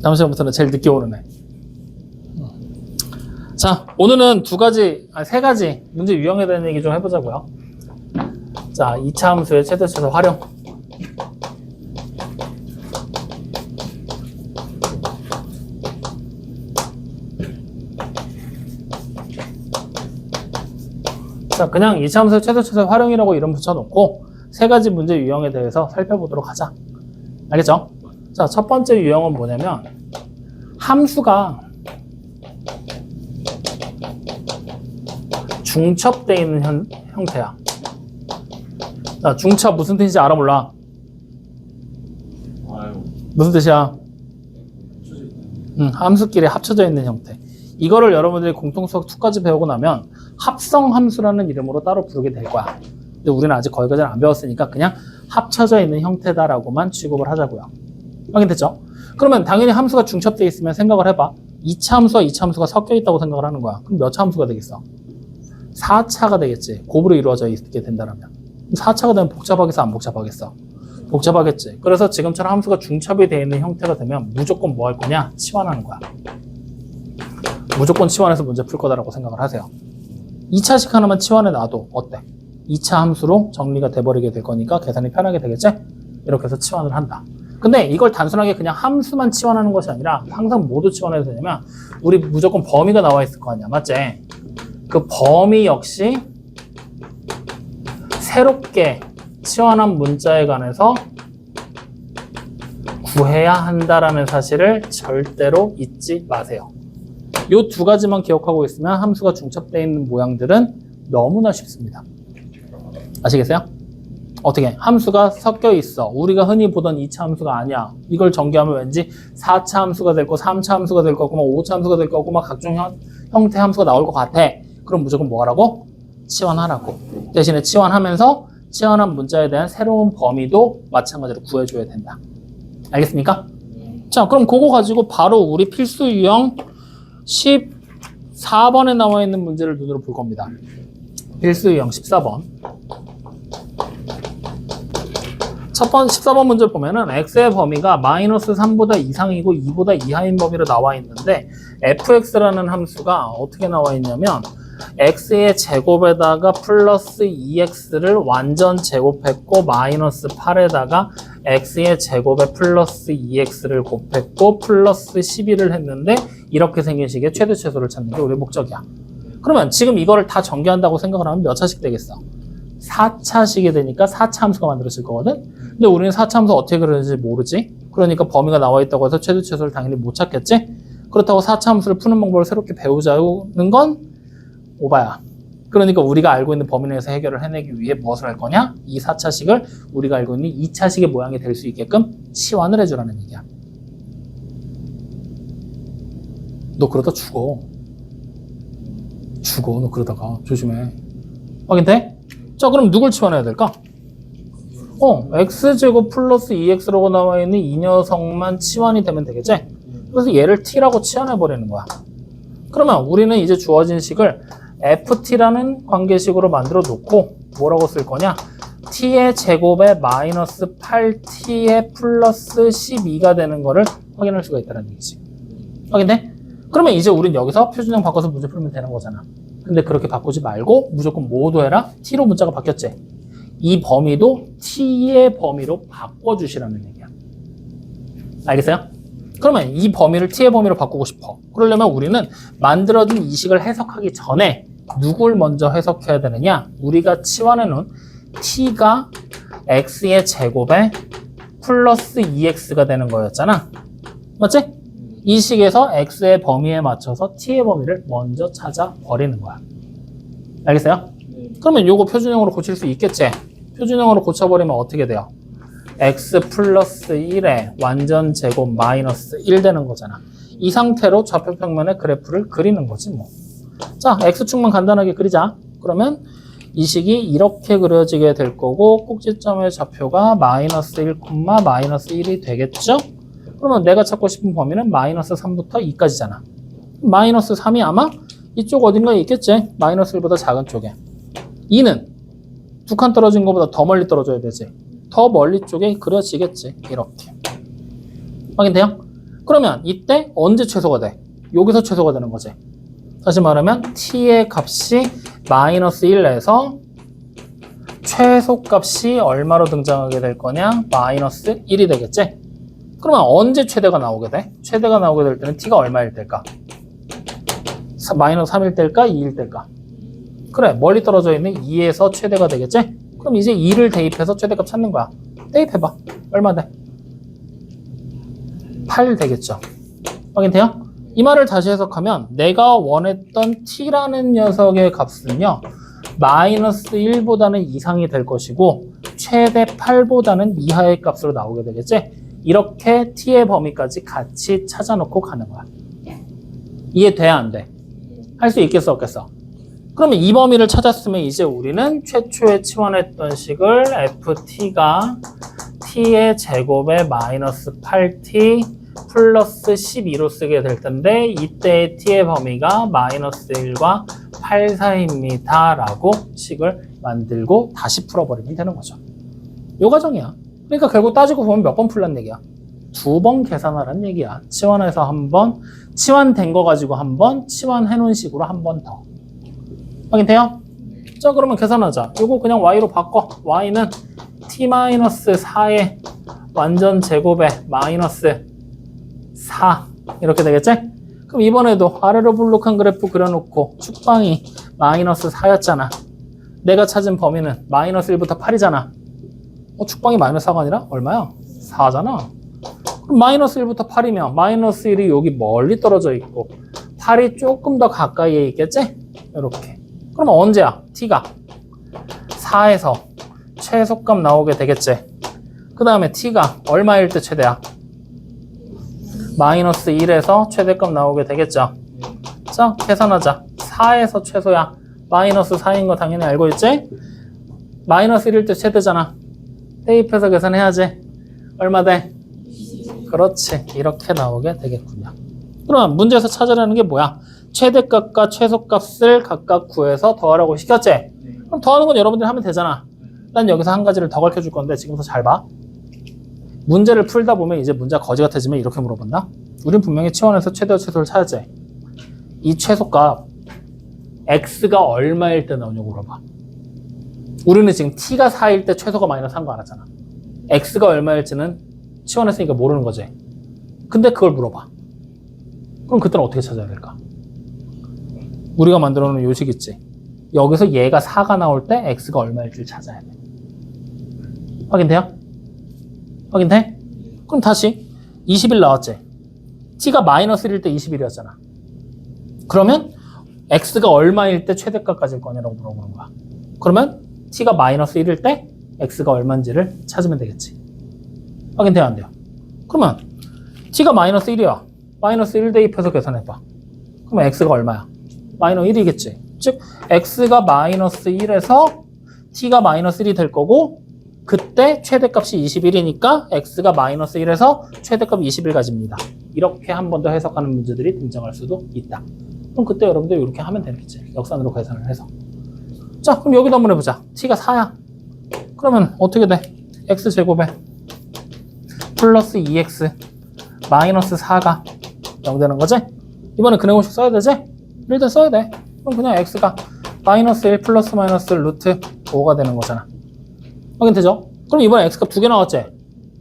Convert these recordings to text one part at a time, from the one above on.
다음 시간부터는 제일 늦게 오는 애. 자, 오늘은 세 가지 문제 유형에 대한 얘기 좀 해보자고요. 자, 2차 함수의 최대치에서 활용. 자, 그냥 2차 함수의 최대치에서 활용이라고 이름 붙여놓고 세 가지 문제 유형에 대해서 살펴보도록 하자. 알겠죠? 자, 첫 번째 유형은 뭐냐면 함수가 중첩되어 있는 형태야. 자, 중첩 무슨 뜻인지 알아 몰라? 무슨 뜻이야? 함수끼리 합쳐져 있는 형태. 이거를 여러분들이 공통수학 2까지 배우고 나면 합성함수라는 이름으로 따로 부르게 될 거야. 근데 우리는 아직 거기까지는 안 배웠으니까 그냥 합쳐져 있는 형태다라고만 취급을 하자고요. 확인됐죠? 그러면 당연히 함수가 중첩되어 있으면 생각을 해봐. 2차 함수와 2차 함수가 섞여 있다고 생각을 하는 거야. 그럼 몇 차 함수가 되겠어? 4차가 되겠지. 곱으로 이루어져 있게 된다면. 4차가 되면 복잡하겠어? 안 복잡하겠어? 복잡하겠지. 그래서 지금처럼 함수가 중첩이 되어 있는 형태가 되면 무조건 뭐 할 거냐? 치환하는 거야. 무조건 치환해서 문제 풀 거다라고 생각을 하세요. 2차식 하나만 치환해 놔도 어때? 2차 함수로 정리가 돼버리게 될 거니까 계산이 편하게 되겠지? 이렇게 해서 치환을 한다. 근데 이걸 단순하게 그냥 함수만 치환하는 것이 아니라 항상 모두 치환해도 되냐면 우리 무조건 범위가 나와 있을 거 아니야. 맞지? 그 범위 역시 새롭게 치환한 문자에 관해서 구해야 한다라는 사실을 절대로 잊지 마세요. 이 두 가지만 기억하고 있으면 함수가 중첩되어 있는 모양들은 너무나 쉽습니다. 아시겠어요? 어떻게? 함수가 섞여 있어. 우리가 흔히 보던 2차 함수가 아니야. 이걸 전개하면 왠지 4차 함수가 될 거, 3차 함수가 될 거고, 5차 함수가 될 거고, 각종 형태 함수가 나올 것 같아. 그럼 무조건 뭐 하라고? 치환하라고. 대신에 치환하면서 치환한 문자에 대한 새로운 범위도 마찬가지로 구해줘야 된다. 알겠습니까? 자, 그럼 그거 가지고 바로 우리 필수 유형 14번에 나와 있는 문제를 눈으로 볼 겁니다. 필수 유형 14번. 첫 번 14번 문제 보면은 x의 범위가 마이너스 3보다 이상이고 2보다 이하인 범위로 나와 있는데 fx라는 함수가 어떻게 나와 있냐면 x의 제곱에다가 플러스 2x를 완전 제곱했고 마이너스 8에다가 x의 제곱에 플러스 2x를 곱했고 플러스 11을 했는데 이렇게 생긴 식의 최대 최소를 찾는 게 우리 목적이야. 그러면 지금 이거를 다 전개한다고 생각을 하면 몇 차식 되겠어? 4차식이 되니까 4차 함수가 만들어질 거거든? 근데 우리는 4차 함수 어떻게 그러는지 모르지? 그러니까 범위가 나와 있다고 해서 최대 최소를 당연히 못 찾겠지? 그렇다고 4차 함수를 푸는 방법을 새롭게 배우자는 건 오바야. 그러니까 우리가 알고 있는 범위 내에서 해결을 해내기 위해 무엇을 할 거냐? 이 4차식을 우리가 알고 있는 2차식의 모양이 될 수 있게끔 치환을 해주라는 얘기야. 너 그러다 죽어. 너 그러다가. 조심해. 확인돼? 자, 그럼 누굴 치환해야 될까? x제곱 플러스 2x라고 나와 있는 이 녀석만 치환이 되면 되겠지? 그래서 얘를 t라고 치환해버리는 거야. 그러면 우리는 이제 주어진 식을 ft라는 관계식으로 만들어 놓고 뭐라고 쓸 거냐? t의 제곱에 마이너스 8t의 플러스 12가 되는 거를 확인할 수가 있다는 얘기지. 확인돼? 그러면 이제 우린 여기서 표준형 바꿔서 문제 풀면 되는 거잖아. 근데 그렇게 바꾸지 말고 무조건 뭐도 해라? t로 문자가 바뀌었지? 이 범위도 t의 범위로 바꿔주시라는 얘기야. 알겠어요? 그러면 이 범위를 t의 범위로 바꾸고 싶어. 그러려면 우리는 만들어진 이 식을 해석하기 전에 누굴 먼저 해석해야 되느냐? 우리가 치환해놓은 t가 x의 제곱에 플러스 2x가 되는 거였잖아. 맞지? 이 식에서 x의 범위에 맞춰서 t의 범위를 먼저 찾아버리는 거야. 알겠어요? 그러면 요거 표준형으로 고칠 수 있겠지? 표준형으로 고쳐버리면 어떻게 돼요? x 플러스 1에 완전 제곱 마이너스 1 되는 거잖아. 이 상태로 좌표 평면의 그래프를 그리는 거지 뭐. 자, x축만 간단하게 그리자. 그러면 이 식이 이렇게 그려지게 될 거고 꼭지점의 좌표가 마이너스 1, 마이너스 1이 되겠죠? 그러면 내가 찾고 싶은 범위는 마이너스 3부터 2까지잖아. 마이너스 3이 아마 이쪽 어딘가에 있겠지? 마이너스 1보다 작은 쪽에. 2는 두 칸 떨어진 것보다 더 멀리 떨어져야 되지. 더 멀리 쪽에 그려지겠지. 이렇게. 확인돼요? 그러면 이때 언제 최소가 돼? 여기서 최소가 되는 거지. 다시 말하면 t의 값이 마이너스 1에서 최소값이 얼마로 등장하게 될 거냐? 마이너스 1이 되겠지? 그러면 언제 최대가 나오게 돼? 최대가 나오게 될 때는 t가 얼마일 때일까? 마이너스 3일 때일까? 2일 때일까? 그래, 멀리 떨어져 있는 2에서 최대가 되겠지? 그럼 이제 2를 대입해서 최대값 찾는 거야. 대입해봐. 얼마 돼? 8 되겠죠? 확인돼요? 이 말을 다시 해석하면 내가 원했던 t라는 녀석의 값은요, 마이너스 1보다는 이상이 될 것이고 최대 8보다는 이하의 값으로 나오게 되겠지? 이렇게 t의 범위까지 같이 찾아놓고 가는 거야. 이해돼야 안 돼? 할 수 있겠어 없겠어? 그러면 이 범위를 찾았으면 이제 우리는 최초에 치환했던 식을 ft가 t의 제곱에 마이너스 8t 플러스 12로 쓰게 될 텐데 이때의 t의 범위가 마이너스 1과 8 사이입니다 라고 식을 만들고 다시 풀어버리면 되는 거죠. 요 과정이야. 그러니까 결국 따지고 보면 몇 번 풀란 얘기야? 2번 계산하란 얘기야. 치환해서 한 번, 치환된 거 가지고 한 번, 치환해 놓은 식으로 한 번 더. 확인돼요? 자, 그러면 계산하자. 요거 그냥 y로 바꿔. y는 t-4의 완전 제곱에 마이너스 4 이렇게 되겠지? 그럼 이번에도 아래로 블록한 그래프 그려놓고 축방이 마이너스 4였잖아. 내가 찾은 범위는 마이너스 1부터 8이잖아. 축방이 마이너스 4가 아니라 얼마야? 4잖아. 그럼 마이너스 1부터 8이면 마이너스 1이 여기 멀리 떨어져 있고 8이 조금 더 가까이에 있겠지? 이렇게. 그러면 언제야? t가 4에서 최소값 나오게 되겠지? 그 다음에 t가 얼마일 때 최대야? 마이너스 1에서 최대값 나오게 되겠죠? 자, 계산하자. 4에서 최소야. 마이너스 4인 거 당연히 알고 있지? 마이너스 1일 때 최대잖아. 대입해서 계산해야지. 얼마 돼? 그렇지. 이렇게 나오게 되겠군요. 그럼 문제에서 찾으라는 게 뭐야? 최대값과 최소값을 각각 구해서 더하라고 시켰지? 그럼 더하는 건 여러분들이 하면 되잖아. 난 여기서 한 가지를 더 가르쳐줄 건데 지금부터 잘 봐. 문제를 풀다 보면 이제 문제가 거지 같아지면 이렇게 물어본다. 우린 분명히 치환해서 최대와 최소를 찾았지. 이 최소값 x가 얼마일 때 나오냐고 물어봐. 우리는 지금 t가 4일 때 최소가 마이너스 1거 알았잖아. x가 얼마일지는 치환했으니까 모르는 거지. 근데 그걸 물어봐. 그럼 그때는 어떻게 찾아야 될까? 우리가 만들어 놓은 요식 있지. 여기서 얘가 4가 나올 때 x가 얼마일지를 찾아야 돼. 확인돼요? 확인돼? 그럼 다시 20일 나왔지. t가 마이너스 1일 때 20일이었잖아. 그러면 x가 얼마일 때 최대값까지일 거냐라고 물어보는 거야. 그러면 t가 마이너스 1일 때 x가 얼마인지를 찾으면 되겠지. 확인돼야 안 돼요? 그러면 t가 마이너스 1이야. 마이너스 1 대입해서 계산해봐. 그러면 x가 얼마야? 마이너스 1이겠지. 즉 x가 마이너스 1에서 t가 마이너스 1이 될 거고 그때 최대값이 21이니까 x가 마이너스 1에서 최대값 20을 가집니다. 이렇게 한 번 더 해석하는 문제들이 등장할 수도 있다. 그럼 그때 여러분들 이렇게 하면 되겠지. 역산으로 계산을 해서. 자, 그럼 여기도 한번 해보자. t가 4야. 그러면 어떻게 돼? x제곱에 플러스 2x 마이너스 4가 0 되는 거지? 이번에 근해공식 써야 되지? 일단 써야 돼. 그럼 그냥 x가 마이너스 1 플러스 마이너스 루트 5가 되는 거잖아. 확인되죠? 그럼 이번에 x값 2개 나왔지?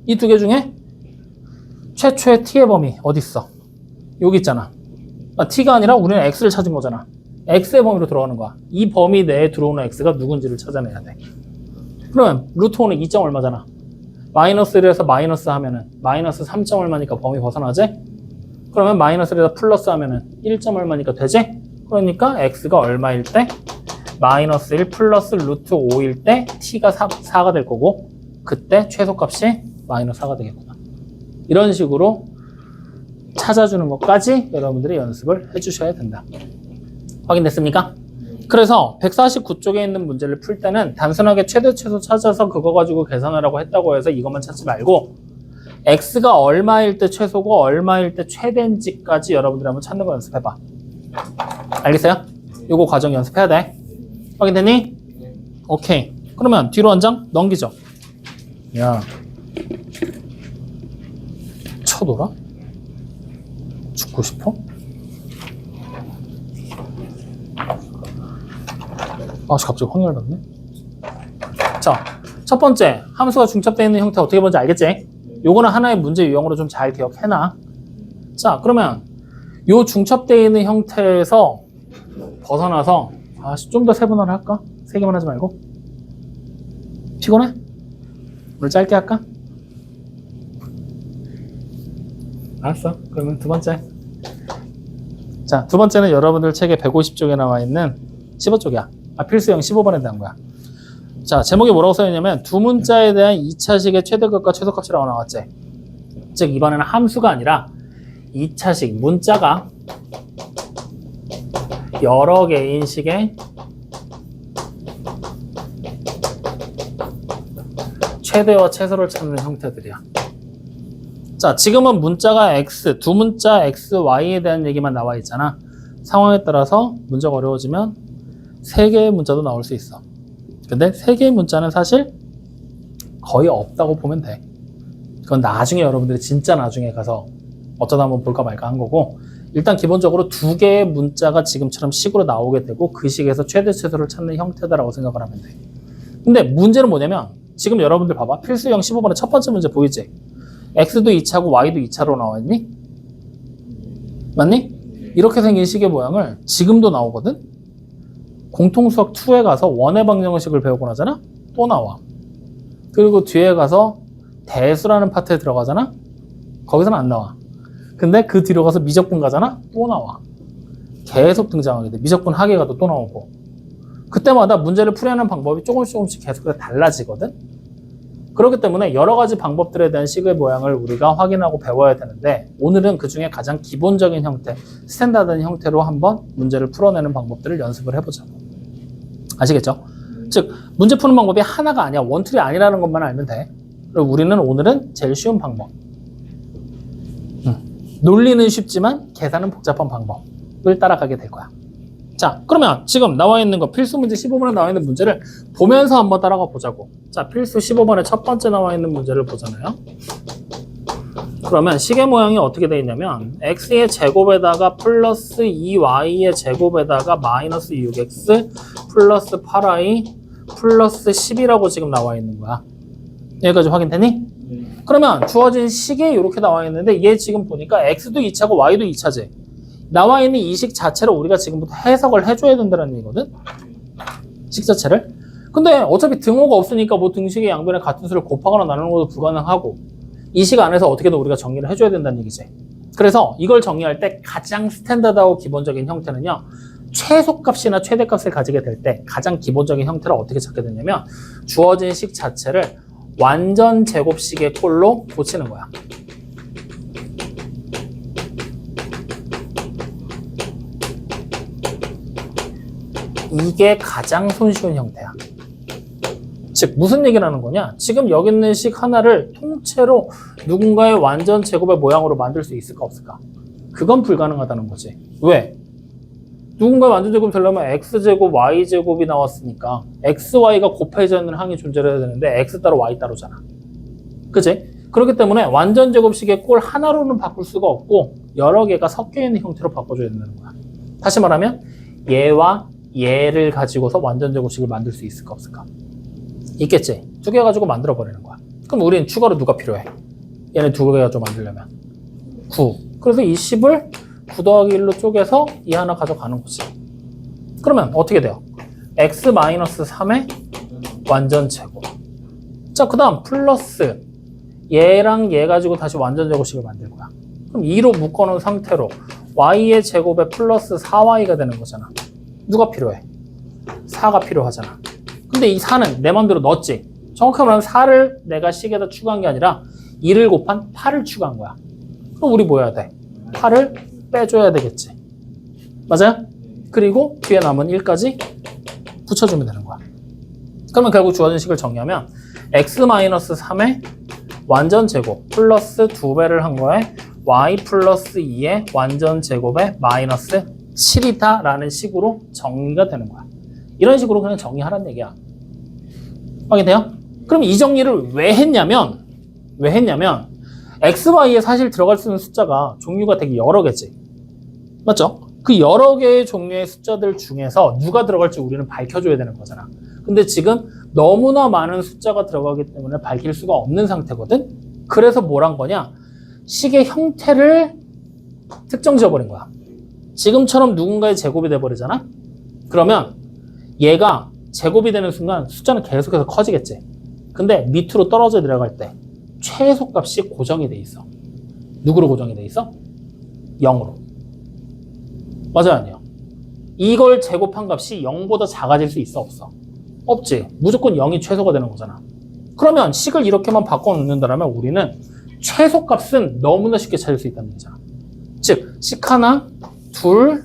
이 2개 중에 최초의 t의 범위 어디 있어? 여기 있잖아. t가 아니라 우리는 x를 찾은 거잖아. x의 범위로 들어가는 거야. 이 범위 내에 들어오는 x가 누군지를 찾아내야 돼. 그러면 루트 5는 2점 얼마잖아. 마이너스 1에서 마이너스 하면은 마이너스 3점 얼마니까 범위 벗어나지? 그러면 마이너스 1에서 플러스 하면은 1점 얼마니까 되지? 그러니까 x가 얼마일 때? 마이너스 1 플러스 루트 5일 때 t가 4가 될 거고 그때 최소값이 마이너스 4가 되겠구나. 이런 식으로 찾아주는 것까지 여러분들이 연습을 해주셔야 된다. 확인됐습니까? 그래서 149쪽에 있는 문제를 풀 때는 단순하게 최대 최소 찾아서 그거 가지고 계산하라고 했다고 해서 이것만 찾지 말고 x가 얼마일 때 최소고 얼마일 때 최대인지까지 여러분들이 한번 찾는 거 연습해봐. 알겠어요? 요거 과정 연습해야 돼. 확인됐니? 오케이. 그러면 뒤로 한 장 넘기죠. 야, 쳐돌아? 90%? 갑자기 확 열받네. 자, 첫 번째 함수가 중첩되어 있는 형태 어떻게 보는지 알겠지? 요거는 하나의 문제 유형으로 좀 잘 기억해놔. 자, 그러면 요 중첩되어 있는 형태에서 벗어나서 좀 더 세분화를 할까? 세 개만 하지 말고. 피곤해? 오늘 짧게 할까? 알았어. 그러면 두 번째. 자, 두 번째는 여러분들 책에 150쪽에 나와 있는 15쪽이야. 필수형 15번에 대한 거야. 자, 제목이 뭐라고 써있냐면 두 문자에 대한 2차식의 최대값과 최소값이라고 나왔지. 즉 이번에는 함수가 아니라 2차식 문자가 여러 개인 식의 최대와 최소를 찾는 형태들이야. 자, 지금은 문자가 x, 두 문자 x, y에 대한 얘기만 나와 있잖아. 상황에 따라서 문제가 어려워지면 세 개의 문자도 나올 수 있어. 근데 세 개의 문자는 사실 거의 없다고 보면 돼. 그건 나중에 여러분들이 진짜 나중에 가서 어쩌다 한번 볼까 말까 한 거고, 일단 기본적으로 두 개의 문자가 지금처럼 식으로 나오게 되고 그 식에서 최대 최소를 찾는 형태다라고 생각을 하면 돼. 근데 문제는 뭐냐면 지금 여러분들 봐봐. 필수형 15번의 첫 번째 문제 보이지? x도 2차고 y도 2차로 나와 있니? 맞니? 이렇게 생긴 식의 모양을 지금도 나오거든? 공통수학 2에 가서 원의 방정식을 배우고 나잖아? 또 나와. 그리고 뒤에 가서 대수라는 파트에 들어가잖아? 거기서는 안 나와. 근데 그 뒤로 가서 미적분 가잖아? 또 나와. 계속 등장하게 돼. 미적분 하계 가도 또 나오고. 그때마다 문제를 풀이하는 방법이 조금씩 계속 달라지거든? 그렇기 때문에 여러 가지 방법들에 대한 식의 모양을 우리가 확인하고 배워야 되는데, 오늘은 그 중에 가장 기본적인 형태, 스탠다드한 형태로 한번 문제를 풀어내는 방법들을 연습을 해보자고. 아시겠죠? 즉, 문제 푸는 방법이 하나가 아니야. 원툴이 아니라는 것만 알면 돼. 그리고 우리는 오늘은 제일 쉬운 방법. 논리는 쉽지만 계산은 복잡한 방법을 따라가게 될 거야. 자, 그러면 지금 나와 있는 거, 필수 문제 15번에 나와 있는 문제를 보면서 한번 따라가 보자고. 자, 필수 15번에 첫 번째 나와 있는 문제를 보잖아요. 그러면 식의 모양이 어떻게 되어 있냐면 x의 제곱에다가 플러스 2y의 제곱에다가 마이너스 6x 플러스 8y 플러스 10이라고 지금 나와 있는 거야. 여기까지 확인되니? 그러면 주어진 식에 이렇게 나와 있는데 얘 지금 보니까 x도 2차고 y도 2차지. 나와 있는 이 식 자체를 우리가 지금부터 해석을 해줘야 된다는 얘기거든? 식 자체를. 근데 어차피 등호가 없으니까 뭐 등식의 양변에 같은 수를 곱하거나 나누는 것도 불가능하고, 이 식 안에서 어떻게든 우리가 정리를 해줘야 된다는 얘기지. 그래서 이걸 정리할 때 가장 스탠다드하고 기본적인 형태는요, 최소값이나 최대값을 가지게 될 때 가장 기본적인 형태를 어떻게 찾게 되냐면 주어진 식 자체를 완전 제곱식의 꼴로 고치는 거야. 이게 가장 손쉬운 형태야. 즉 무슨 얘기를 하는 거냐? 지금 여기 있는 식 하나를 통째로 누군가의 완전 제곱의 모양으로 만들 수 있을까 없을까? 그건 불가능하다는 거지. 왜? 누군가의 완전 제곱 되려면 x제곱, y제곱이 나왔으니까 x, y가 곱해져 있는 항이 존재를 해야 되는데 x 따로 y 따로잖아. 그치? 그렇기 때문에 완전 제곱식의 꼴 하나로는 바꿀 수가 없고 여러 개가 섞여 있는 형태로 바꿔줘야 된다는 거야. 다시 말하면 얘와 얘를 가지고서 완전 제곱식을 만들 수 있을까 없을까? 있겠지. 두 개 가지고 만들어 버리는 거야. 그럼 우리는 추가로 누가 필요해? 얘는 두 개 가지고 만들려면 9. 그래서 이 10을 9 더하기 1로 쪼개서 이 하나 가져가는 거지. 그러면 어떻게 돼요? x-3의 완전 제곱. 자, 그 다음 플러스 얘랑 얘 가지고 다시 완전 제곱식을 만들 거야. 그럼 2로 묶어놓은 상태로 y의 제곱에 플러스 4y가 되는 거잖아. 누가 필요해? 4가 필요하잖아. 근데 이 4는 내 맘대로 넣었지. 정확하게 말하면 4를 내가 식에다 추가한 게 아니라 2를 곱한 8을 추가한 거야. 그럼 우리 뭐 해야 돼? 8을 빼줘야 되겠지. 맞아요? 그리고 뒤에 남은 1까지 붙여주면 되는 거야. 그러면 결국 주어진 식을 정리하면 x-3의 완전 제곱 플러스 2배를 한 거에 y 플러스 2의 완전 제곱에 마이너스 7이다 라는 식으로 정리가 되는 거야. 이런 식으로 그냥 정리하라는 얘기야. 확인돼요? 그럼 이 정리를 왜 했냐면 x, y에 사실 들어갈 수 있는 숫자가 종류가 되게 여러 개지. 맞죠? 그 여러 개의 종류의 숫자들 중에서 누가 들어갈지 우리는 밝혀줘야 되는 거잖아. 근데 지금 너무나 많은 숫자가 들어가기 때문에 밝힐 수가 없는 상태거든? 그래서 뭘 한 거냐? 식의 형태를 특정 지어버린 거야. 지금처럼 누군가의 제곱이 돼버리잖아? 그러면 얘가 제곱이 되는 순간 숫자는 계속해서 커지겠지. 근데 밑으로 떨어져 내려갈 때 최소값이 고정이 돼 있어. 누구로 고정이 돼 있어? 0으로. 맞아요, 아니에요? 이걸 제곱한 값이 0보다 작아질 수 있어, 없어? 없지. 무조건 0이 최소가 되는 거잖아. 그러면 식을 이렇게만 바꿔놓는다면 우리는 최소값은 너무나 쉽게 찾을 수 있다는 얘기잖아. 즉, 식 하나, 둘,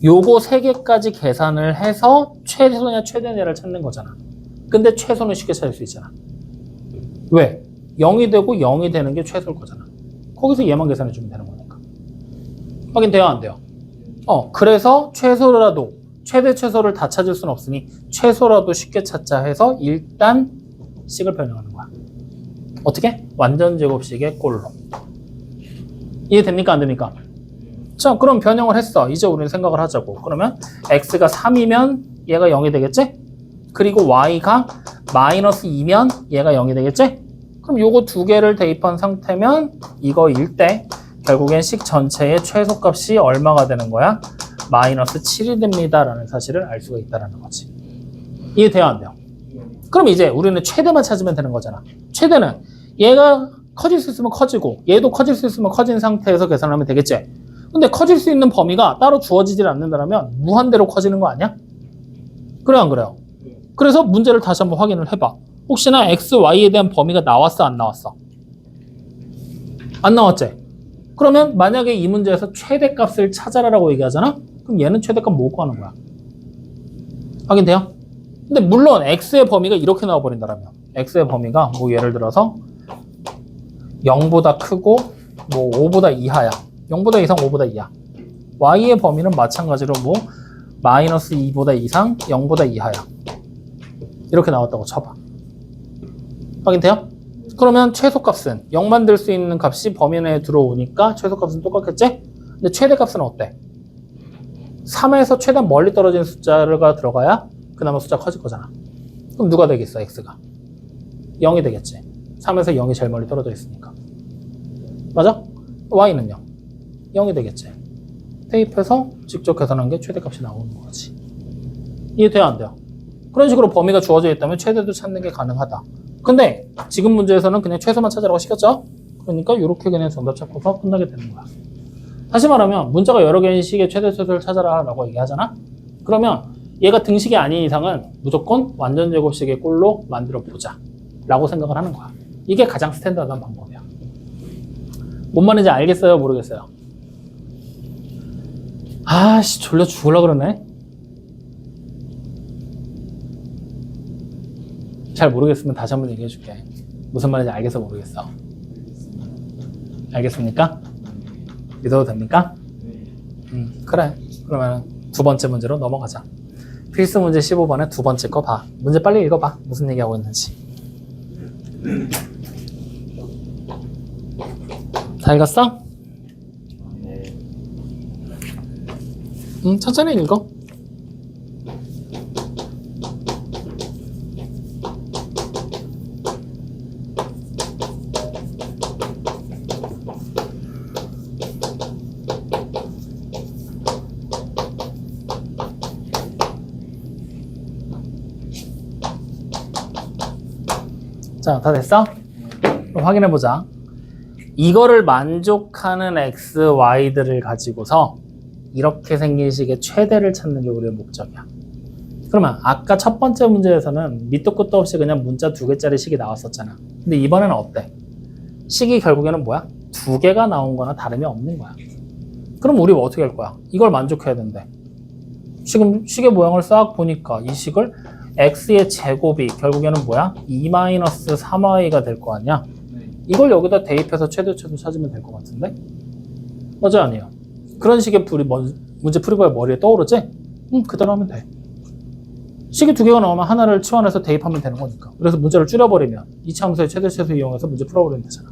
요거 3개까지 계산을 해서 최소냐 최대냐를 찾는 거잖아. 근데 최소는 쉽게 찾을 수 있잖아. 왜? 0이 되고 0이 되는 게 최소일 거잖아. 거기서 얘만 계산해주면 되는 거니까. 확인돼요, 안 돼요? 그래서 최소라도, 최대 최소를 다 찾을 수는 없으니 최소라도 쉽게 찾자 해서 일단 식을 변형하는 거야. 어떻게? 완전 제곱식의 꼴로. 이해됩니까? 안 됩니까? 자, 그럼 변형을 했어. 이제 우리는 생각을 하자고. 그러면 x가 3이면 얘가 0이 되겠지? 그리고 y가 마이너스 2면 얘가 0이 되겠지? 그럼 요거 두 개를 대입한 상태면 이거일 때 결국엔 식 전체의 최소값이 얼마가 되는 거야? 마이너스 7이 됩니다. 라는 사실을 알 수가 있다는 거지. 이해돼요? 안 돼요? 그럼 이제 우리는 최대만 찾으면 되는 거잖아. 최대는 얘가 커질 수 있으면 커지고 얘도 커질 수 있으면 커진 상태에서 계산하면 되겠지? 근데 커질 수 있는 범위가 따로 주어지질 않는다면 무한대로 커지는 거 아니야? 그래요, 안 그래요? 그래서 문제를 다시 한번 확인을 해봐. 혹시나 x, y에 대한 범위가 나왔어, 안 나왔어? 안 나왔지? 그러면 만약에 이 문제에서 최대값을 찾아라라고 얘기하잖아? 그럼 얘는 최대값 뭐 구하는 거야? 확인돼요? 근데 물론 x의 범위가 이렇게 나와버린다면 x의 범위가 뭐 예를 들어서 0보다 크고 뭐 5보다 이하야. 0보다 이상 5보다 이하. y의 범위는 마찬가지로 뭐 마이너스 2보다 이상 0보다 이하야. 이렇게 나왔다고 쳐봐. 확인돼요? 그러면 최소값은 0 만들 수 있는 값이 범위 내에 들어오니까 최소값은 똑같겠지? 근데 최대값은 어때? 3에서 최대한 멀리 떨어진 숫자가 들어가야 그나마 숫자가 커질 거잖아. 그럼 누가 되겠어, x가? 0이 되겠지. 3에서 0이 제일 멀리 떨어져 있으니까. 맞아? y는요? 0이 되겠지. 대입해서 직접 계산한 게 최대값이 나오는 거지. 이해돼요, 안 돼요? 그런 식으로 범위가 주어져 있다면 최대도 찾는 게 가능하다. 근데 지금 문제에서는 그냥 최소만 찾으라고 시켰죠? 그러니까 이렇게 그냥 정답 찾고서 끝나게 되는 거야. 다시 말하면 문자가 여러 개의 식의 최대 최소를 찾아라 라고 얘기하잖아? 그러면 얘가 등식이 아닌 이상은 무조건 완전 제곱식의 꼴로 만들어 보자 라고 생각을 하는 거야. 이게 가장 스탠다드한 방법이야. 뭔 말인지 알겠어요? 모르겠어요? 아씨, 졸려 죽으려고 그러네. 잘 모르겠으면 다시 한번 얘기해 줄게. 무슨 말인지 알겠어, 모르겠어? 알겠습니까? 믿어도 됩니까? 그래. 그러면 두 번째 문제로 넘어가자. 필수 문제 15번에 두 번째 거 봐. 문제 빨리 읽어봐. 무슨 얘기하고 있는지. 다 읽었어? 천천히 읽어. 자, 다 됐어? 그럼 확인해보자. 이거를 만족하는 x, y들을 가지고서 이렇게 생긴 식의 최대를 찾는 게 우리의 목적이야. 그러면 아까 첫 번째 문제에서는 밑도 끝도 없이 그냥 문자 2개짜리 식이 나왔었잖아. 근데 이번에는 어때? 식이 결국에는 뭐야? 2개가 나온 거나 다름이 없는 거야. 그럼 우리 어떻게 할 거야? 이걸 만족해야 된대. 지금 식의 모양을 싹 보니까 이 식을 x의 제곱이 결국에는 뭐야? 2-3y가 될 거 아니야? 이걸 여기다 대입해서 최대 찾으면 될 것 같은데? 맞아, 아니에요? 그런 식의 문제 풀이법의 머리에 떠오르지? 그대로 하면 돼. 식이 2개가 나오면 하나를 치환해서 대입하면 되는 거니까. 그래서 문제를 줄여버리면 이차 함수의 최대 최소 이용해서 문제 풀어버리면 되잖아.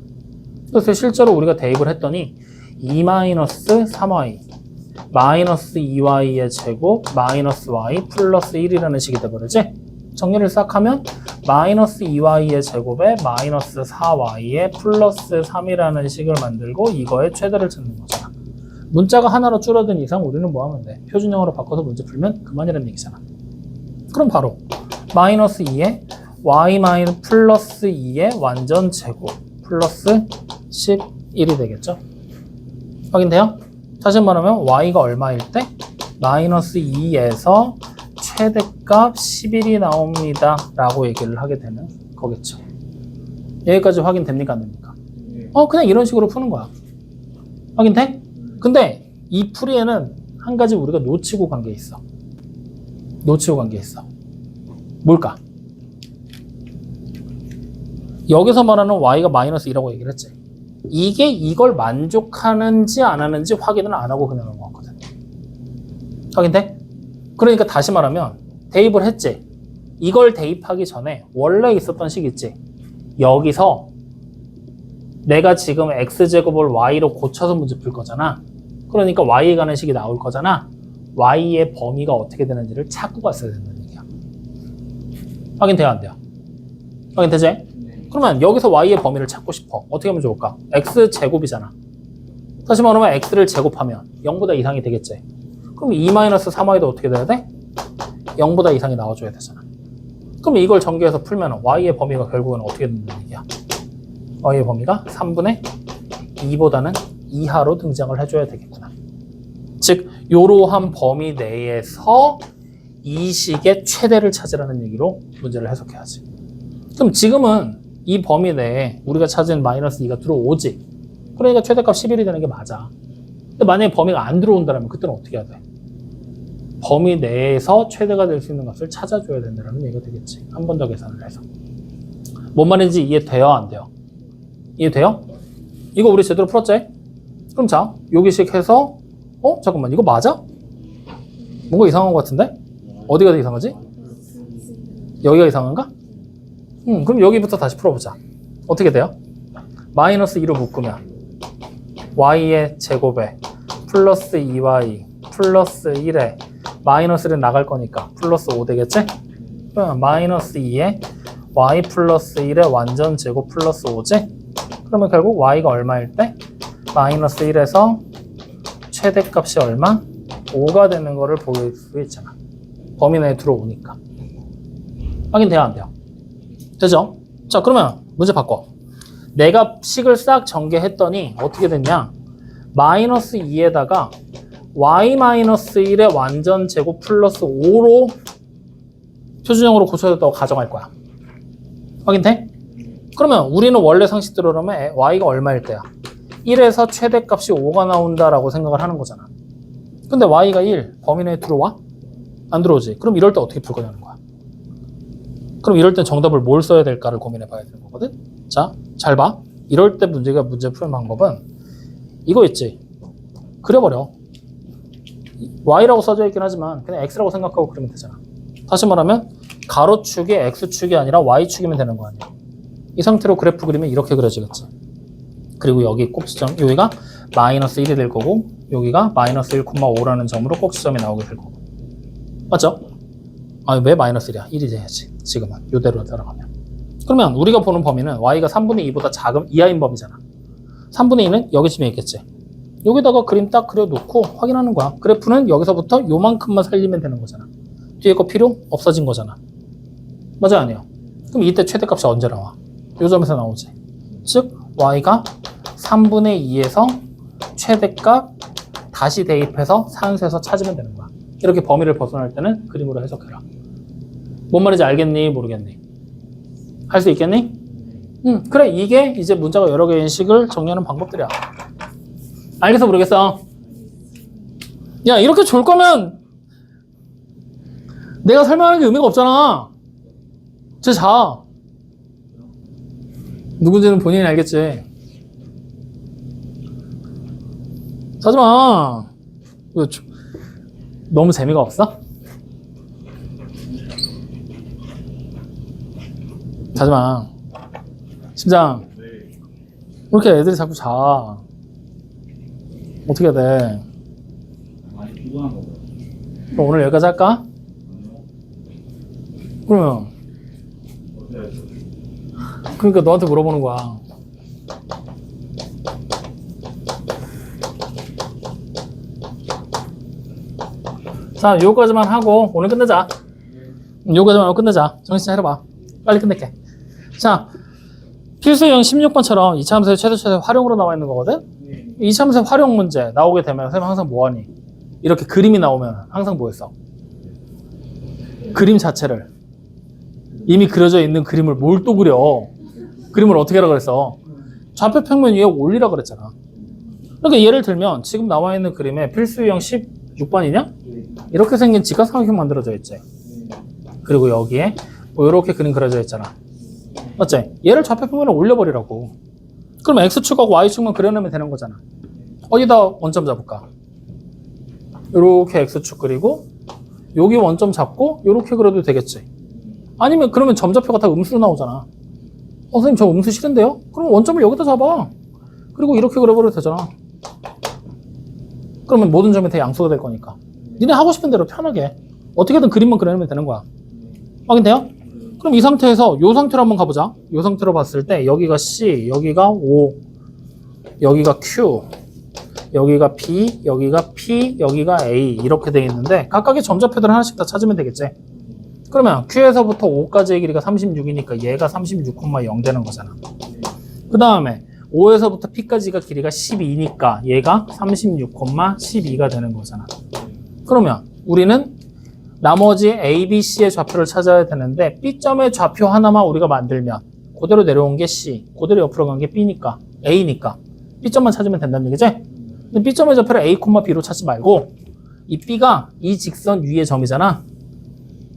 그래서 실제로 우리가 대입을 했더니 2-3y 마이너스 2y의 제곱 마이너스 y 플러스 1이라는 식이 돼버리지? 정리를 싹 하면 마이너스 2y의 제곱에 마이너스 4y의 플러스 3이라는 식을 만들고 이거의 최대를 찾는 거잖아. 문자가 하나로 줄어든 이상 우리는 뭐 하면 돼? 표준형으로 바꿔서 문제 풀면 그만이라는 얘기잖아. 그럼 바로 마이너스 2에 y 마이너스 플러스 2의 완전 제곱 플러스 11이 되겠죠? 확인돼요? 다시 말하면 y가 얼마일 때? 마이너스 2에서 최대값 11이 나옵니다 라고 얘기를 하게 되는 거겠죠. 여기까지 확인됩니까? 안 됩니까? 그냥 이런 식으로 푸는 거야. 확인돼? 근데 이 풀이에는 한 가지 우리가 놓치고 간 게 있어. 뭘까? 여기서 말하는 y가 마이너스 2라고 얘기를 했지. 이게 이걸 만족하는지 안 하는지 확인을 안 하고 그냥 넘어갔거든. 확인돼? 그러니까 다시 말하면 대입을 했지. 이걸 대입하기 전에 원래 있었던 식 있지. 여기서 내가 지금 x제곱을 y로 고쳐서 문제 풀 거잖아. 그러니까 y에 가는 식이 나올 거잖아. y의 범위가 어떻게 되는지를 찾고 갔어야 된다는 얘기야. 확인돼요? 안 돼요? 확인되지? 그러면 여기서 y의 범위를 찾고 싶어. 어떻게 하면 좋을까? x제곱이잖아. 다시 말하면 x를 제곱하면 0보다 이상이 되겠지. 그럼 2-3y도 어떻게 돼야 돼? 0보다 이상이 나와줘야 되잖아. 그럼 이걸 전개해서 풀면 y의 범위가 결국은 어떻게 된다는 얘기야? y의 범위가 3분의 2보다는 이하로 등장을 해줘야 되겠구나. 즉 이러한 범위 내에서 이 식의 최대를 찾으라는 얘기로 문제를 해석해야지. 그럼 지금은 이 범위 내에 우리가 찾은 마이너스 2가 들어오지. 그러니까 최대값 11이 되는 게 맞아. 근데 만약에 범위가 안 들어온다면 그때는 어떻게 해야 돼? 범위 내에서 최대가 될 수 있는 값을 찾아줘야 된다는 얘기가 되겠지. 한 번 더 계산을 해서. 뭔 말인지 이해돼요? 안 돼요? 이해돼요? 이거 우리 제대로 풀었지? 그럼 자, 여기식 해서 잠깐만 이거 맞아? 뭔가 이상한 것 같은데? 어디가 더 이상하지? 여기가 이상한가? 그럼 여기부터 다시 풀어보자. 어떻게 돼요? 마이너스 2로 묶으면 y의 제곱에 플러스 2y 플러스 1에 마이너스를 나갈 거니까 플러스 5 되겠지? 그러면 마이너스 2에 y 플러스 1의 완전 제곱 플러스 5지? 그러면 결국 y가 얼마일 때? 마이너스 1에서 최대값이 얼마? 5가 되는 거를 보일 수 있잖아. 범위 내에 들어오니까. 확인돼요? 안 돼요? 되죠? 자, 그러면 문제 바꿔. 내가 식을 싹 전개했더니 어떻게 됐냐? 마이너스 2에다가 y-1의 완전 제곱 플러스 5로 표준형으로 고쳐졌다고 가정할 거야. 확인돼? 그러면 우리는 원래 상식대로라면 y가 얼마일 때야? 1에서 최대값이 5가 나온다라고 생각을 하는 거잖아. 근데 y가 1, 범위 내에 들어와? 안 들어오지. 그럼 이럴 때 어떻게 풀 거냐는 거야. 그럼 이럴 땐 정답을 뭘 써야 될까를 고민해 봐야 되는 거거든. 자, 잘 봐. 이럴 때 문제 푸는 방법은 이거 있지. 그려버려. y라고 써져 있긴 하지만 그냥 x라고 생각하고 그리면 되잖아. 다시 말하면 가로축이 x축이 아니라 y축이면 되는 거 아니야. 이 상태로 그래프 그리면 이렇게 그려지겠지. 그리고 여기 꼭지점, 여기가 마이너스 1이 될 거고 여기가 마이너스 1,5라는 점으로 꼭지점이 나오게 될 거고. 맞죠? 왜 마이너스 1이야? 1이 돼야지. 지금은 이대로 따라가면. 그러면 우리가 보는 범위는 y가 3분의 2보다 작은 이하인 범위잖아. 3분의 2는 여기쯤에 있겠지. 여기다가 그림 딱 그려놓고 확인하는 거야. 그래프는 여기서부터 요만큼만 살리면 되는 거잖아. 뒤에 거 필요 없어진 거잖아. 맞아요? 아니에요? 그럼 이때 최대값이 언제 나와? 요 점에서 나오지. 즉 y가 3분의 2에서 최대값 다시 대입해서 산수해서 찾으면 되는 거야. 이렇게 범위를 벗어날 때는 그림으로 해석해라. 뭔 말인지 알겠니? 모르겠니? 할 수 있겠니? 그래, 이게 이제 문자가 여러 개인 식을 정리하는 방법들이야. 알겠어? 모르겠어? 야, 이렇게 줄 거면 내가 설명하는 게 의미가 없잖아. 자. 누군지는 본인이 알겠지. 자지마. 너무 재미가 없어? 자지마. 심장. 왜 이렇게 애들이 자꾸 자? 어떻게 해야 돼? 궁금한 거 봐요. 그럼 오늘 여기까지 할까? 그러면 어떻게 할까요? 그러니까 너한테 물어보는 거야. 자, 요거까지만 하고 오늘 끝내자. 요거까지만 하고 끝내자. 정신 차려봐. 빨리 끝낼게. 자, 필수형 16번처럼 2차 함수의 최대 활용으로 나와 있는 거거든? 네. 2차 함수의 활용 문제 나오게 되면 선생님 항상 뭐하니? 이렇게 그림이 나오면 항상 뭐 했어? 그림 자체를 이미 그려져 있는 그림을 뭘 또 그려? 그림을 어떻게 하라 그랬어? 좌표 평면 위에 올리라 그랬잖아. 그러니까 예를 들면 지금 나와 있는 그림에 필수형 16번이냐? 네. 이렇게 생긴 직각삼각형 만들어져 있지. 그리고 여기에 뭐 이렇게 그림 그려져 있잖아. 맞지? 얘를 좌표 평면에 올려버리라고. 그러면 X축하고 Y축만 그려내면 되는 거잖아. 어디다 원점 잡을까? 이렇게 X축 그리고 여기 원점 잡고 이렇게 그려도 되겠지. 아니면 그러면 점좌표가 다 음수로 나오잖아. 선생님 저 음수 싫은데요? 그럼 원점을 여기다 잡아. 그리고 이렇게 그려버려도 되잖아. 그러면 모든 점이 다 양수가 될 거니까. 니네 하고 싶은 대로 편하게 어떻게든 그림만 그려내면 되는 거야. 확인돼요? 그럼 이 상태에서 이 상태로 한번 가보자. 이 상태로 봤을 때 여기가 C, 여기가 O, 여기가 Q, 여기가 B, 여기가 P, 여기가 A 이렇게 돼 있는데 각각의 점좌표들을 하나씩 다 찾으면 되겠지. 그러면 Q에서부터 O까지의 길이가 36이니까 얘가 36,0 되는 거잖아. 그 다음에 O에서부터 P까지가 길이가 12니까 얘가 36,12가 되는 거잖아. 그러면 우리는 나머지 A, B, C의 좌표를 찾아야 되는데 B점의 좌표 하나만 우리가 만들면 그대로 내려온 게 C, 그대로 옆으로 간 게 B니까 A니까 B점만 찾으면 된다는 얘기지? 근데 B점의 좌표를 A, B로 찾지 말고 이 B가 이 직선 위의 점이잖아.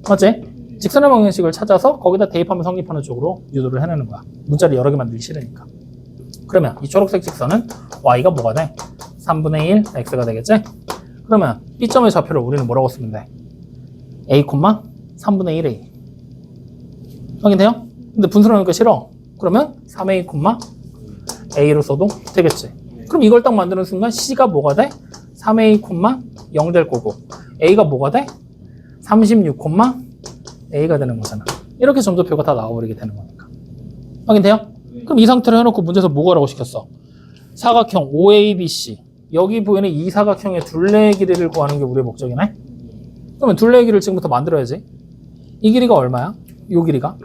맞지? 직선의 방정식을 찾아서 거기다 대입하면 성립하는 쪽으로 유도를 해내는 거야. 문자를 여러 개 만들기 싫으니까. 그러면 이 초록색 직선은 Y가 뭐가 돼? 3분의 1 X가 되겠지? 그러면 B점의 좌표를 우리는 뭐라고 쓰면 돼? A, 3분의 1A. 확인돼요? 근데 분수로 하니까 싫어. 그러면 3A, A로 써도 되겠지. 그럼 이걸 딱 만드는 순간 C가 뭐가 돼? 3A, 0 될 거고 A가 뭐가 돼? 36, A가 되는 거잖아. 이렇게 점좌표가 다 나와버리게 되는 거니까. 확인돼요? 그럼 이 상태로 해놓고 문제에서 뭐가라고 시켰어? 사각형 OABC. 여기 보이는 이 사각형의 둘레의 길이를 구하는 게 우리의 목적이네? 그러면 둘레의 길이를 지금부터 만들어야지. 이 길이가 얼마야? 이 길이가?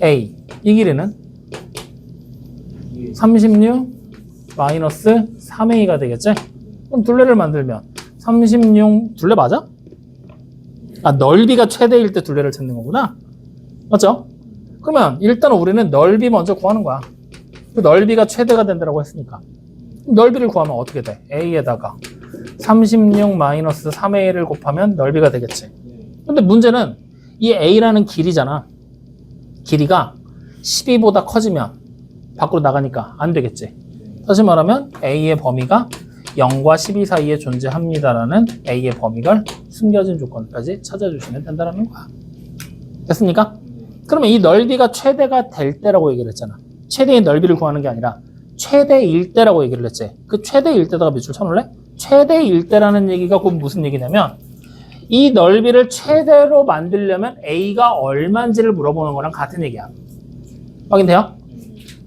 A. 이 길이는? 36 마이너스 3A가 되겠지? 그럼 둘레를 만들면 36, 둘레 맞아? 아, 넓이가 최대일 때 둘레를 찾는 거구나? 맞죠? 그러면 일단 우리는 넓이 먼저 구하는 거야. 그 넓이가 최대가 된다고 했으니까. 넓이를 구하면 어떻게 돼? A에다가 36 마이너스 3A를 곱하면 넓이가 되겠지. 근데 문제는 이 A라는 길이잖아. 길이가 12보다 커지면 밖으로 나가니까 안 되겠지. 다시 말하면 A의 범위가 0과 12 사이에 존재합니다라는 A의 범위가 숨겨진 조건까지 찾아주시면 된다는 거야. 됐습니까? 그러면 이 넓이가 최대가 될 때라고 얘기를 했잖아. 최대의 넓이를 구하는 게 아니라 최대일 때라고 얘기를 했지. 그 최대일 때다가 밑줄 쳐놓을래? 최대일 때라는 얘기가 곧 무슨 얘기냐면 이 넓이를 최대로 만들려면 A가 얼마인지를 물어보는 거랑 같은 얘기야. 확인돼요?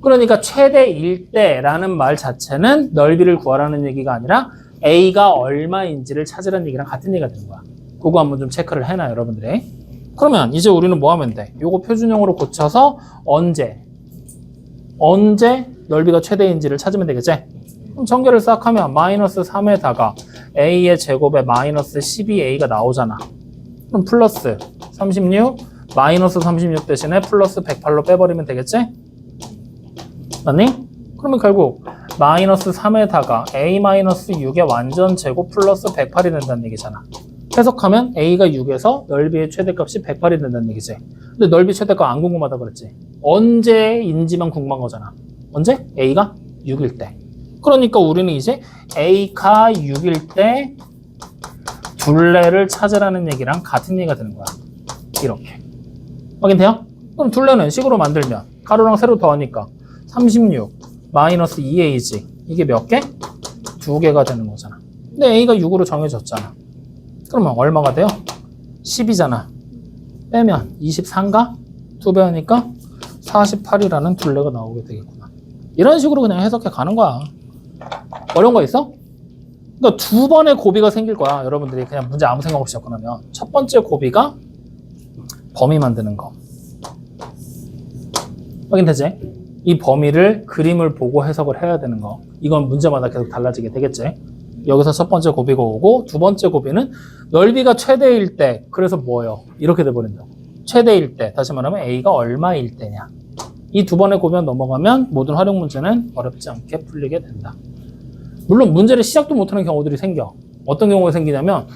그러니까 최대일 때라는 말 자체는 넓이를 구하라는 얘기가 아니라 A가 얼마인지를 찾으라는 얘기랑 같은 얘기가 되는 거야. 그거 한번 좀 체크를 해놔 여러분들이. 그러면 이제 우리는 뭐 하면 돼? 요거 표준형으로 고쳐서 언제 넓이가 최대인지를 찾으면 되겠지? 그럼 전개를 싹 하면 마이너스 3에다가 A의 제곱에 마이너스 12A가 나오잖아. 그럼 플러스 36 마이너스 36 대신에 플러스 108로 빼버리면 되겠지? 맞니? 그러면 결국 마이너스 3에다가 A 마이너스 6의 완전 제곱 플러스 108이 된다는 얘기잖아. 해석하면 A가 6에서 넓이의 최대값이 108이 된다는 얘기지. 근데 넓이 최대값 안 궁금하다 그랬지. 언제인지만 궁금한 거잖아. 언제? A가 6일 때. 그러니까 우리는 이제 A가 6일 때 둘레를 찾으라는 얘기랑 같은 얘기가 되는 거야. 이렇게. 확인돼요? 그럼 둘레는 식으로 만들면 가로랑 세로 더하니까 36 마이너스 2A지. 이게 몇 개? 2개가 되는 거잖아. 근데 A가 6으로 정해졌잖아. 그러면 얼마가 돼요? 10이잖아. 빼면 23가 2배니까 48이라는 둘레가 나오게 되겠구나. 이런 식으로 그냥 해석해 가는 거야. 어려운 거 있어? 그러니까 두 번의 고비가 생길 거야. 여러분들이 그냥 문제 아무 생각 없이 접근하면. 첫 번째 고비가 범위 만드는 거. 확인되지? 이 범위를 그림을 보고 해석을 해야 되는 거. 이건 문제마다 계속 달라지게 되겠지? 여기서 첫 번째 고비가 오고 두 번째 고비는 넓이가 최대일 때, 그래서 뭐예요? 이렇게 돼버린다. 최대일 때, 다시 말하면 A가 얼마일 때냐. 이 두 번의 고비만 넘어가면 모든 활용 문제는 어렵지 않게 풀리게 된다. 물론 문제를 시작도 못하는 경우들이 생겨. 어떤 경우가 생기냐면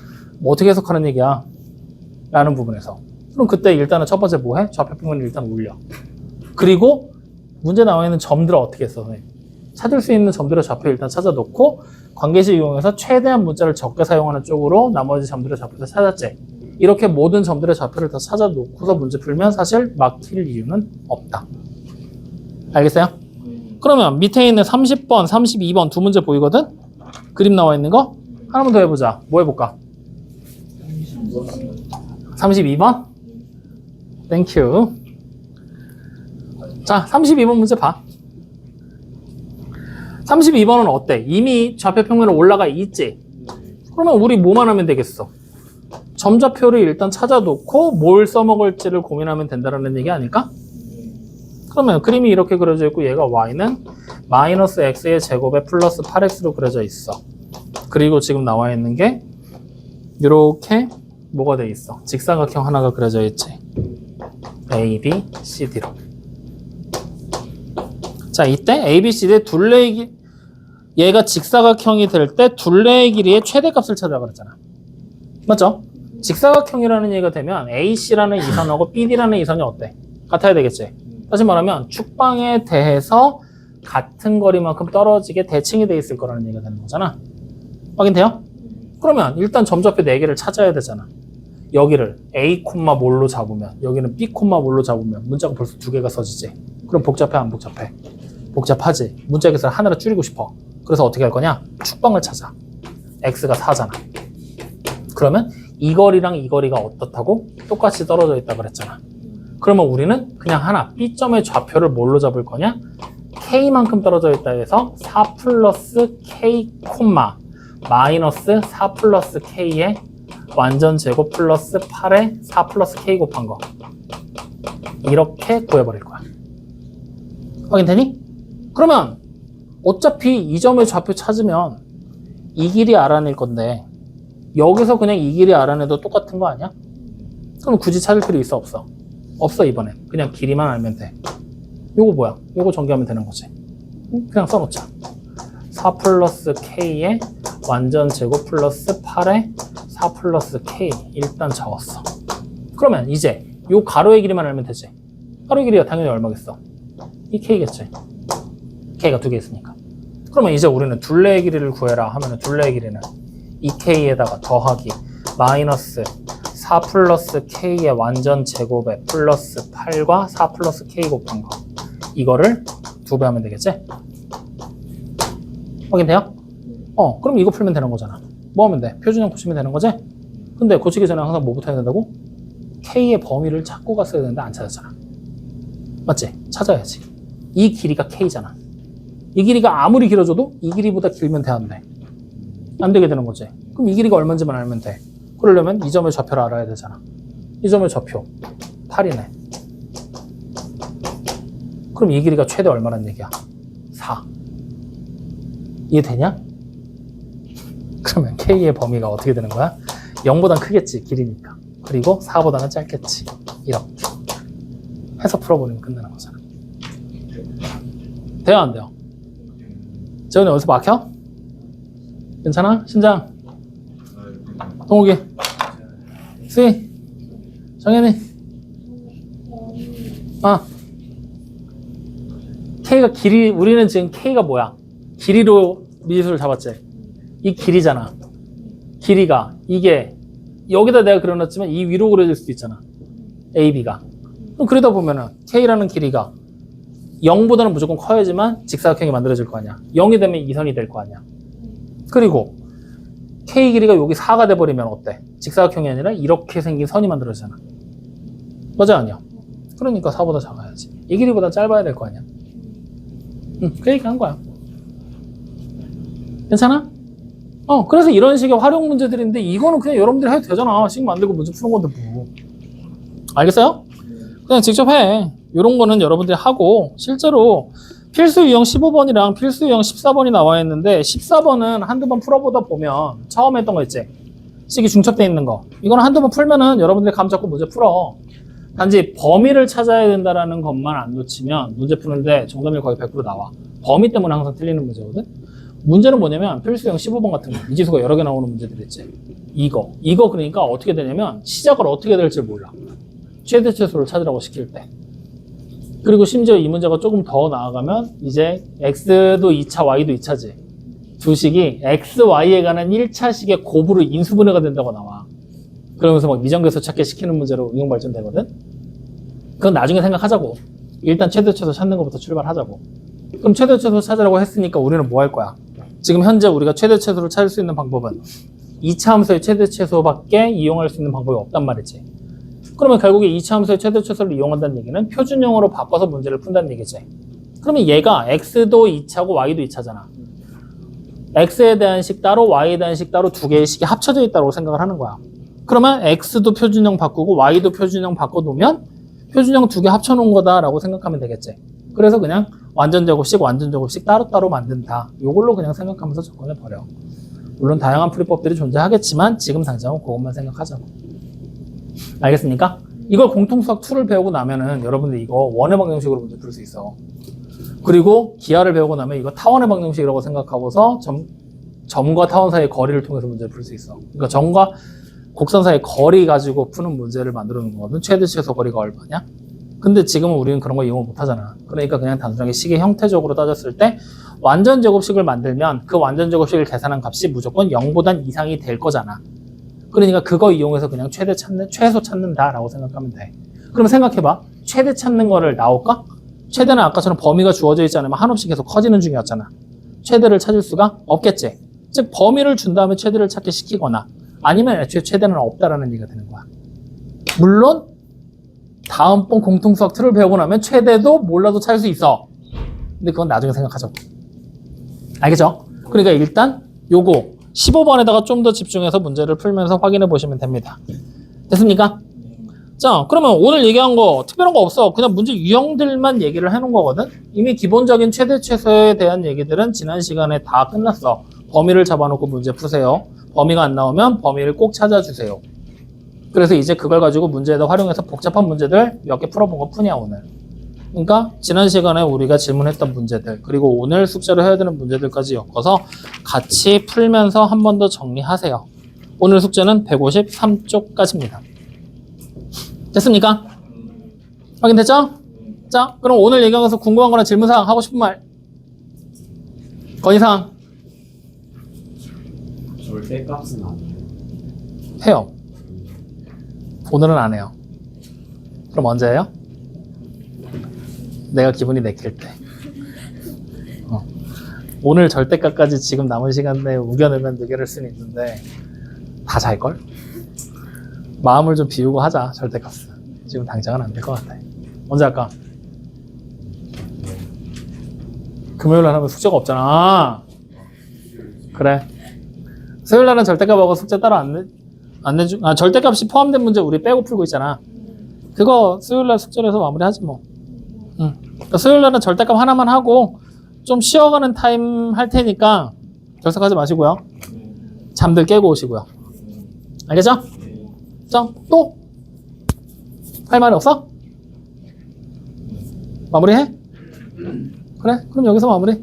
뭐 어떻게 해석하는 얘기야? 라는 부분에서. 그럼 그때 일단은 첫 번째 뭐해? 좌표평면을 일단 올려. 그리고 문제 나와 있는 점들을 어떻게 써? 찾을 수 있는 점들의 좌표 일단 찾아놓고 관계식 이용해서 최대한 문자를 적게 사용하는 쪽으로 나머지 점들의 좌표를 찾았지. 이렇게 모든 점들의 좌표를 다 찾아놓고서 문제 풀면 사실 막힐 이유는 없다. 알겠어요? 그러면 밑에 있는 30번, 32번 두 문제 보이거든? 그림 나와 있는 거? 하나만 더 해보자. 뭐 해볼까? 32번? 땡큐. 자, 32번 문제 봐. 32번은 어때? 이미 좌표 평면에 올라가 있지? 그러면 우리 뭐만 하면 되겠어? 점좌표를 일단 찾아놓고 뭘 써먹을지를 고민하면 된다는 얘기 아닐까? 그러면 그림이 이렇게 그려져 있고 얘가 y는 마이너스 x의 제곱에 플러스 8x로 그려져 있어. 그리고 지금 나와 있는 게 이렇게 뭐가 돼 있어? 직사각형 하나가 그려져 있지. A, B, C, D로. 자, 이때 A, B, C, D의 둘레의 길, 얘가 직사각형이 될 때 둘레의 길이의 최대값을 찾으라 그랬잖아. 맞죠? 직사각형이라는 얘기가 되면 AC라는 이선하고 BD라는 이선이 어때? 같아야 되겠지? 다시 말하면 축방에 대해서 같은 거리만큼 떨어지게 대칭이 돼 있을 거라는 얘기가 되는 거잖아. 확인돼요? 그러면 일단 점좌표 4개를 찾아야 되잖아. 여기를 A, 뭘로 잡으면 여기는 B, 뭘로 잡으면 문자가 벌써 2개가 써지지. 그럼 복잡해 안 복잡해? 복잡하지. 문자 개수를 하나로 줄이고 싶어. 그래서 어떻게 할 거냐? 축방을 찾아. X가 4잖아. 그러면 이 거리랑 이 거리가 어떻다고? 똑같이 떨어져 있다 그랬잖아. 그러면 우리는 그냥 하나 B점의 좌표를 뭘로 잡을 거냐? K만큼 떨어져 있다 해서 4 플러스 K, 마이너스 4 플러스 K의 완전 제곱 플러스 8에 4 플러스 K 곱한 거. 이렇게 구해버릴 거야. 확인되니? 그러면 어차피 이 점의 좌표 찾으면 이 길이 알아낼 건데 여기서 그냥 이 길이 알아내도 똑같은 거 아니야? 그럼 굳이 찾을 필요 있어 없어? 없어. 이번엔 그냥 길이만 알면 돼. 요거 뭐야? 요거 전개하면 되는 거지. 그냥 써놓자. 4 플러스 K에 완전 제곱 플러스 8에 4 플러스 K 일단 적었어. 그러면 이제 요 가로의 길이만 알면 되지. 가로의 길이가 당연히 얼마겠어? 이 K겠지. K가 2개 있으니까. 그러면 이제 우리는 둘레의 길이를 구해라 하면은 둘레의 길이는 이 K에다가 더하기 마이너스 4 플러스 K의 완전 제곱에 플러스 8과 4 플러스 K 곱한 거. 이거를 2배 하면 되겠지? 확인돼요? 그럼 이거 풀면 되는 거잖아. 뭐 하면 돼? 표준형 고치면 되는 거지? 근데 고치기 전에 항상 뭐부터 해야 된다고? K의 범위를 찾고 갔어야 되는데 안 찾았잖아. 맞지? 찾아야지. 이 길이가 K잖아. 이 길이가 아무리 길어져도 이 길이보다 길면 돼, 안 돼? 안 되게 되는 거지. 그럼 이 길이가 얼마인지만 알면 돼. 그러려면 이 점의 좌표를 알아야 되잖아. 이 점의 좌표 8이네. 그럼 이 길이가 최대 얼마란 얘기야? 4. 이해되냐? 그러면 K의 범위가 어떻게 되는 거야? 0보단 크겠지, 길이니까. 그리고 4보다는 짧겠지. 이렇게 해서 풀어버리면 끝나는 거잖아. 돼요, 안 돼요? 재훈이 어디서 막혀? 괜찮아? 신장? 동욱이? 수희? 정현이? K가 길이, 우리는 지금 K가 뭐야? 길이로 미지수를 잡았지? 이 길이잖아. 길이가, 이게, 여기다 내가 그려놨지만 이 위로 그려질 수도 있잖아. AB가. 그럼 그러다 보면은 K라는 길이가 0보다는 무조건 커야지만 직사각형이 만들어질 거 아니야. 0이 되면 이선이 될 거 아니야. 그리고 K 길이가 여기 4가 돼버리면 어때? 직사각형이 아니라 이렇게 생긴 선이 만들어지잖아. 맞아, 아니야? 그러니까 4보다 작아야지. 이 길이보다 짧아야 될 거 아니야? 그 얘기 한 거야. 괜찮아? 그래서 이런 식의 활용 문제들인데 이거는 그냥 여러분들이 해도 되잖아. 식 만들고 문제 푸는 건데 뭐. 알겠어요? 그냥 직접 해. 이런 거는 여러분들이 하고 실제로 필수 유형 15번이랑 필수 유형 14번이 나와 있는데 14번은 한두 번 풀어보다 보면 처음 했던 거 있지? 식이 중첩돼 있는 거. 이거는 한두 번 풀면은 여러분들이 감 잡고 문제 풀어. 단지 범위를 찾아야 된다라는 것만 안 놓치면 문제 푸는데 정답률 거의 100% 나와. 범위 때문에 항상 틀리는 문제거든? 문제는 뭐냐면 필수형 15번 같은 거. 미지수가 여러 개 나오는 문제들 있지. 이거 그러니까 어떻게 되냐면 시작을 어떻게 될지 몰라. 최대 최소를 찾으라고 시킬 때. 그리고 심지어 이 문제가 조금 더 나아가면 이제 x도 2차, y도 2차지. 두 식이 x, y에 관한 1차식의 곱으로 인수분해가 된다고 나와. 그러면서 막 미정계수 찾기 시키는 문제로 응용 발전되거든? 그건 나중에 생각하자고. 일단 최대 최소 찾는 것부터 출발하자고. 그럼 최대 최소 찾으라고 했으니까 우리는 뭐 할 거야? 지금 현재 우리가 최대 최소를 찾을 수 있는 방법은 2차 함수의 최대 최소밖에 이용할 수 있는 방법이 없단 말이지. 그러면 결국에 2차 함수의 최대 최소를 이용한다는 얘기는 표준형으로 바꿔서 문제를 푼다는 얘기지. 그러면 얘가 x도 2차고 y도 2차잖아. x에 대한 식 따로 y에 대한 식 따로 두 개의 식이 합쳐져 있다고 생각을 하는 거야. 그러면 x도 표준형 바꾸고 y도 표준형 바꿔놓으면 표준형 두 개 합쳐놓은 거다라고 생각하면 되겠지. 그래서 그냥 완전제곱식, 완전제곱식 따로따로 만든다. 이걸로 그냥 생각하면서 접근해버려. 물론 다양한 풀이법들이 존재하겠지만 지금 당장은 그것만 생각하자고. 알겠습니까? 이걸 공통수학 2를 배우고 나면은 여러분들 이거 원의 방정식으로 문제 풀 수 있어. 그리고 기하를 배우고 나면 이거 타원의 방정식이라고 생각하고서 점과 타원 사이의 거리를 통해서 문제를 풀 수 있어. 그러니까 점과 곡선 사이의 거리 가지고 푸는 문제를 만들어 놓은 거거든. 최대 최소 거리가 얼마냐? 근데 지금은 우리는 그런 거 이용 못 하잖아. 그러니까 그냥 단순하게 식의 형태적으로 따졌을 때 완전 제곱식을 만들면 그 완전 제곱식을 계산한 값이 무조건 0보단 이상이 될 거잖아. 그러니까 그거 이용해서 그냥 최소 찾는다라고 생각하면 돼. 그럼 생각해봐. 최대 찾는 거를 나올까? 최대는 아까처럼 범위가 주어져 있지 않으면 한없이 계속 커지는 중이었잖아. 최대를 찾을 수가 없겠지. 즉 범위를 준 다음에 최대를 찾게 시키거나 아니면 애초에 최대는 없다라는 얘기가 되는 거야. 물론 다음번 공통수학 2를 배우고 나면 최대도 몰라도 찾을 수 있어. 근데 그건 나중에 생각하자고. 알겠죠? 그러니까 일단 요거 15번에다가 좀 더 집중해서 문제를 풀면서 확인해 보시면 됩니다. 됐습니까? 자, 그러면 오늘 얘기한 거 특별한 거 없어. 그냥 문제 유형들만 얘기를 해놓은 거거든. 이미 기본적인 최대 최소에 대한 얘기들은 지난 시간에 다 끝났어. 범위를 잡아놓고 문제 푸세요. 범위가 안 나오면 범위를 꼭 찾아주세요. 그래서 이제 그걸 가지고 문제에다 활용해서 복잡한 문제들 몇 개 풀어본 거 뿐이야 오늘. 그러니까 지난 시간에 우리가 질문했던 문제들 그리고 오늘 숙제로 해야 되는 문제들까지 엮어서 같이 풀면서 한 번 더 정리하세요. 오늘 숙제는 153쪽까지입니다. 됐습니까? 확인됐죠? 자, 그럼 오늘 얘기하면서 궁금한 거나 질문사항 하고 싶은 말 건의사항 절대값은 안 돼요. 해요. 오늘은 안 해요. 그럼 언제 해요? 내가 기분이 내킬 때. 오늘 절대값까지 지금 남은 시간 내에 우겨내면 느껴낼 수는 있는데 다 잘걸? 마음을 좀 비우고 하자. 절대값은 지금 당장은 안 될 것 같아. 언제 할까? 금요일날 하면 숙제가 없잖아. 그래. 수요일날은 절대값하고 숙제 따로 안 내주. 절대값이 포함된 문제 우리 빼고 풀고 있잖아. 그거 수요일날 숙제를 해서 마무리하지 뭐. 그러니까 수요일날은 절대값 하나만 하고 좀 쉬어가는 타임 할 테니까 결석하지 마시고요. 잠들 깨고 오시고요. 알겠죠? 자, 또? 할 말이 없어? 마무리해? 그래? 그럼 여기서 마무리.